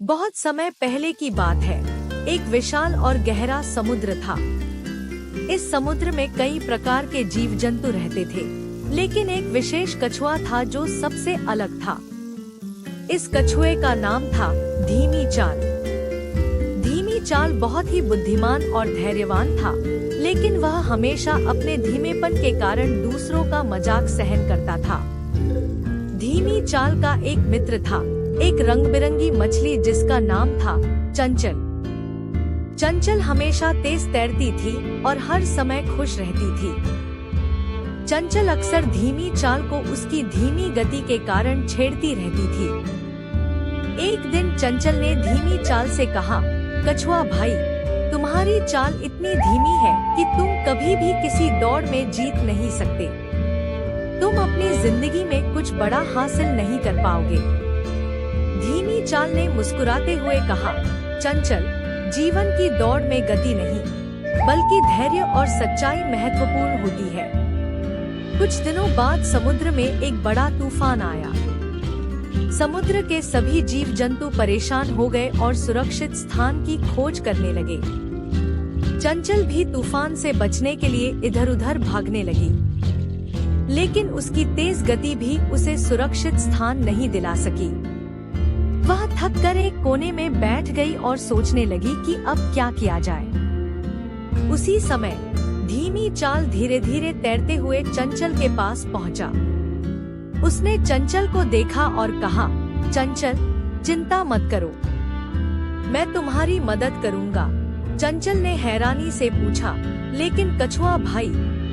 बहुत समय पहले की बात है। एक विशाल और गहरा समुद्र था। इस समुद्र में कई प्रकार के जीव जंतु रहते थे, लेकिन एक विशेष कछुआ था जो सबसे अलग था। इस कछुए का नाम था धीमी चाल। धीमी चाल बहुत ही बुद्धिमान और धैर्यवान था, लेकिन वह हमेशा अपने धीमेपन के कारण दूसरों का मजाक सहन करता था। धीमी चाल का एक मित्र था, एक रंग-बिरंगी मछली जिसका नाम था चंचल। चंचल हमेशा तेज तैरती थी और हर समय खुश रहती थी। चंचल अक्सर धीमी चाल को उसकी धीमी गति के कारण छेड़ती रहती थी। एक दिन चंचल ने धीमी चाल से कहा, कछुआ भाई, तुम्हारी चाल इतनी धीमी है कि तुम कभी भी किसी दौड़ में जीत नहीं सकते। तुम अपनी जिंदगी में कुछ बड़ा हासिल नहीं कर पाओगे। धीमी चाल ने मुस्कुराते हुए कहा, चंचल, जीवन की दौड़ में गति नहीं, बल्कि धैर्य और सच्चाई महत्वपूर्ण होती है। कुछ दिनों बाद समुद्र में एक बड़ा तूफान आया। समुद्र के सभी जीव जंतु परेशान हो गए और सुरक्षित स्थान की खोज करने लगे। चंचल भी तूफान से बचने के लिए इधर-उधर भागने लगी, लेकिन उसकी तेज गति भी उसे सुरक्षित स्थान नहीं दिला सकी। वह थक कर एक कोने में बैठ गई और सोचने लगी कि अब क्या किया जाए। उसी समय धीमी चाल धीरे धीरे तैरते हुए चंचल के पास पहुंचा। उसने चंचल को देखा और कहा, चंचल, चिंता मत करो, मैं तुम्हारी मदद करूंगा। चंचल ने हैरानी से पूछा, लेकिन कछुआ भाई,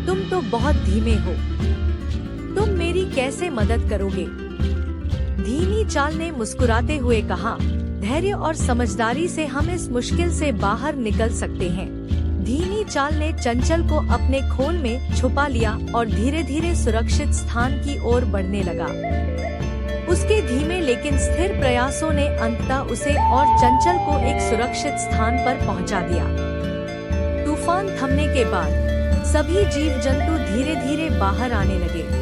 तुम तो बहुत धीमे हो, तुम मेरी कैसे मदद करोगे? धीमी चाल ने मुस्कुराते हुए कहा, धैर्य और समझदारी से हम इस मुश्किल से बाहर निकल सकते हैं। धीमी चाल ने चंचल को अपने खोल में छुपा लिया और धीरे धीरे सुरक्षित स्थान की ओर बढ़ने लगा। उसके धीमे लेकिन स्थिर प्रयासों ने अंततः उसे और चंचल को एक सुरक्षित स्थान पर पहुंचा दिया। तूफान थमने के बाद सभी जीव जंतु धीरे धीरे बाहर आने लगे।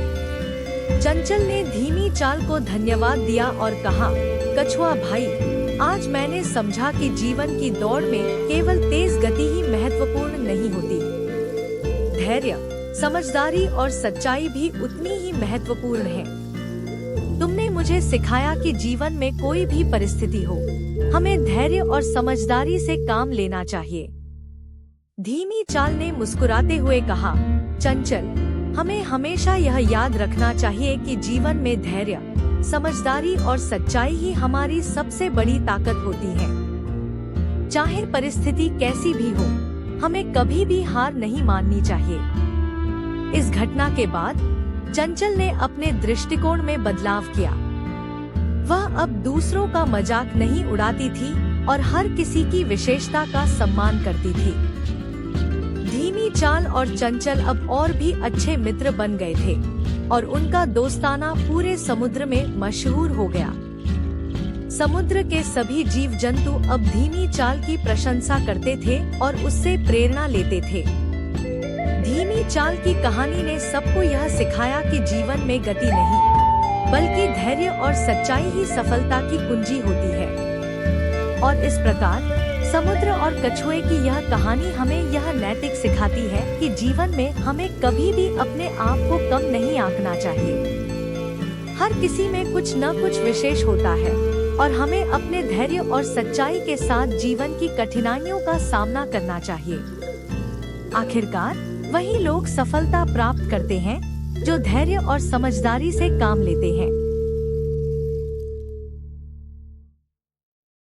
चंचल ने धीमी चाल को धन्यवाद दिया और कहा, कछुआ भाई, आज मैंने समझा कि जीवन की दौड़ में केवल तेज गति ही महत्वपूर्ण नहीं होती। धैर्य, समझदारी और सच्चाई भी उतनी ही महत्वपूर्ण है। तुमने मुझे सिखाया कि जीवन में कोई भी परिस्थिति हो, हमें धैर्य और समझदारी से काम लेना चाहिए। धीमी चाल ने मुस्कुराते हुए कहा, चंचल, हमें हमेशा यह याद रखना चाहिए कि जीवन में धैर्य, समझदारी और सच्चाई ही हमारी सबसे बड़ी ताकत होती है। चाहे परिस्थिति कैसी भी हो, हमें कभी भी हार नहीं माननी चाहिए। इस घटना के बाद चंचल ने अपने दृष्टिकोण में बदलाव किया। वह अब दूसरों का मजाक नहीं उड़ाती थी और हर किसी की विशेषता का सम्मान करती थी। धीमी चाल और चंचल अब और भी अच्छे मित्र बन गए थे और उनका दोस्ताना पूरे समुद्र में मशहूर हो गया। समुद्र के सभी जीव जंतु अब धीमी चाल की प्रशंसा करते थे और उससे प्रेरणा लेते थे। धीमी चाल की कहानी ने सबको यह सिखाया कि जीवन में गति नहीं, बल्कि धैर्य और सच्चाई ही सफलता की कुंजी होती है। और इस प्रकार समुद्र और कछुए की यह कहानी हमें यह नैतिक सिखाती है कि जीवन में हमें कभी भी अपने आप को कम नहीं आंकना चाहिए। हर किसी में कुछ न कुछ विशेष होता है और हमें अपने धैर्य और सच्चाई के साथ जीवन की कठिनाइयों का सामना करना चाहिए। आखिरकार वही लोग सफलता प्राप्त करते हैं जो धैर्य और समझदारी से काम लेते हैं।